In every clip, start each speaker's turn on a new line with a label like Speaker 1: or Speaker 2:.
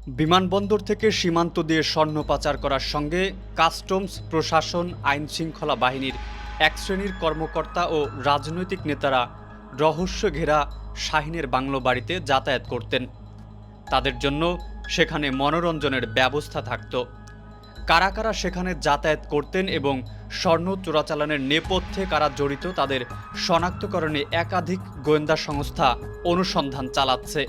Speaker 1: বিমানবন্দর থেকে সীমান্ত দিয়ে স্বর্ণ পাচার করার সঙ্গে কাস্টমস প্রশাসন, আইনশৃঙ্খলা বাহিনীর এক শ্রেণীর কর্মকর্তা ও রাজনৈতিক নেতারা রহস্য ঘেরা শাহিনের বাংলো বাড়িতে যাতায়াত করতেন। তাদের জন্য সেখানে মনোরঞ্জনের ব্যবস্থা থাকত। কারা কারা সেখানে যাতায়াত করতেন এবং স্বর্ণ চোরাচালানের নেপথ্যে কারা জড়িত তাদের শনাক্তকরণে একাধিক গোয়েন্দা সংস্থা অনুসন্ধান চালাচ্ছে।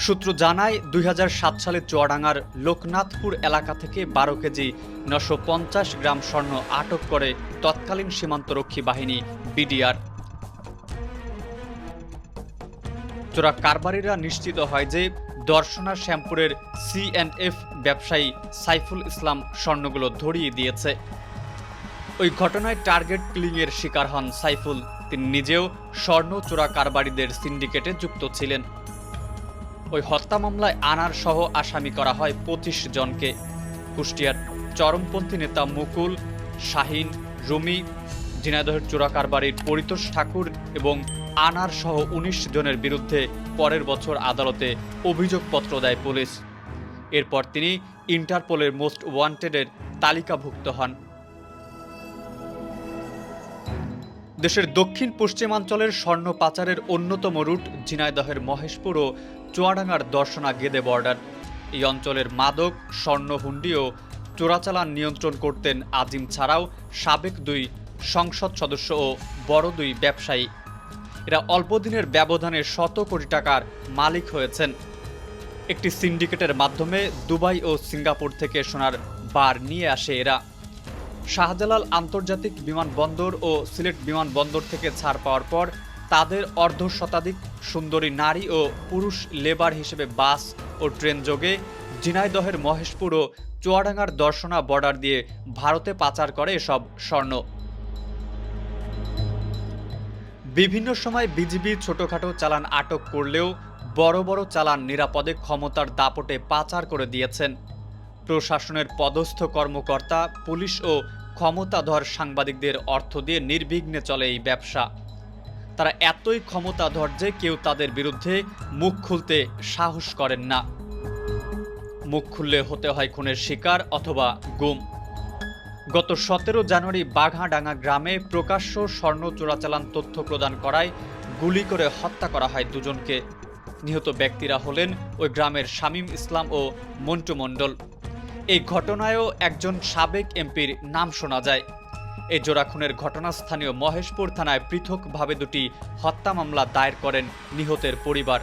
Speaker 1: সূত্র জানায়, ২০০৭ সালে চুয়াডাঙ্গার লোকনাথপুর এলাকা থেকে ১২ কেজি ৯৫০ গ্রাম স্বর্ণ আটক করে তৎকালীন সীমান্তরক্ষী বাহিনী বিডিআর। চোরা কারবারিরা নিশ্চিত হয় যে দর্শনা শ্যামপুরের সিএন্ডএফ ব্যবসায়ী সাইফুল ইসলাম স্বর্ণগুলো ধরিয়ে দিয়েছে। ওই ঘটনায় টার্গেট কিলিংয়ের শিকার হন সাইফুল। তিনি নিজেও স্বর্ণ চোরা কারবারিদের সিন্ডিকেটে যুক্ত ছিলেন। ওই হত্যা মামলায় আনার সহ আসামি করা হয় ২৫ জনকে। কুষ্টিয়ার চরমপন্থী নেতা মুকুল, শাহিন, রুমি, ঝিনাইদহের চোরা কারবারির পরিতোষ ঠাকুর এবং আনার সহ ১৯ জনের বিরুদ্ধে পরের বছর আদালতে অভিযোগপত্র দেয় পুলিশ। এরপর তিনি ইন্টারপোলের মোস্ট ওয়ান্টেডের তালিকাভুক্ত হন। দেশের দক্ষিণ পশ্চিমাঞ্চলের স্বর্ণ পাচারের অন্যতম রুট ঝিনাইদহের মহেশপুর ও চুয়াডাঙ্গার দর্শনা গেদে বর্ডার। এই অঞ্চলের মাদক, স্বর্ণ হুন্ডি ও চোরাচালান নিয়ন্ত্রণ করতেন আজিম ছাড়াও সাবেক ২ সংসদ সদস্য ও বড় ২ ব্যবসায়ী। এরা অল্পদিনের ব্যবধানে শত কোটি টাকার মালিক হয়েছেন। একটি সিন্ডিকেটের মাধ্যমে দুবাই ও সিঙ্গাপুর থেকে সোনার বার নিয়ে আসে এরা। শাহজালাল আন্তর্জাতিক বিমানবন্দর ও সিলেট বিমানবন্দর থেকে ছাড় পাওয়ার পর তাদের অর্ধশতাধিক সুন্দরী নারী ও পুরুষ লেবার হিসেবে বাস ও ট্রেন যোগে ঝিনাইদহের মহেশপুর ও চুয়াডাঙ্গার দর্শনা বর্ডার দিয়ে ভারতে পাচার করে এসব স্বর্ণ। বিভিন্ন সময় বিজিবি ছোটখাটো চালান আটক করলেও বড় বড় চালান নিরাপদে ক্ষমতার দাপটে পাচার করে দিয়েছেন। প্রশাসনের পদস্থ কর্মকর্তা, পুলিশ ও ক্ষমতাধর সাংবাদিকদের অর্থ দিয়ে নির্বিঘ্নে চলে এই ব্যবসা। তারা এতই ক্ষমতাধর যে কেউ তাদের বিরুদ্ধে মুখ খুলতে সাহস করেন না। মুখ খুললে হতে হয় খুনের শিকার অথবা গুম। গত ১৭ জানুয়ারি বাঘাডাঙ্গা গ্রামে প্রকাশ্য স্বর্ণ চোরাচালান তথ্য প্রদান করায় গুলি করে হত্যা করা হয় ২ জনকে। নিহত ব্যক্তিরা হলেন ওই গ্রামের শামীম ইসলাম ও মন্টু মণ্ডল। এই ঘটনায়ও একজন সাবেক এমপির নাম শোনা যায়। এই জোড়া খুনের ঘটনাস্থানীয় মহেশপুর থানায় পৃথকভাবে ২টি হত্যা মামলা দায়ের করেন নিহতের পরিবার।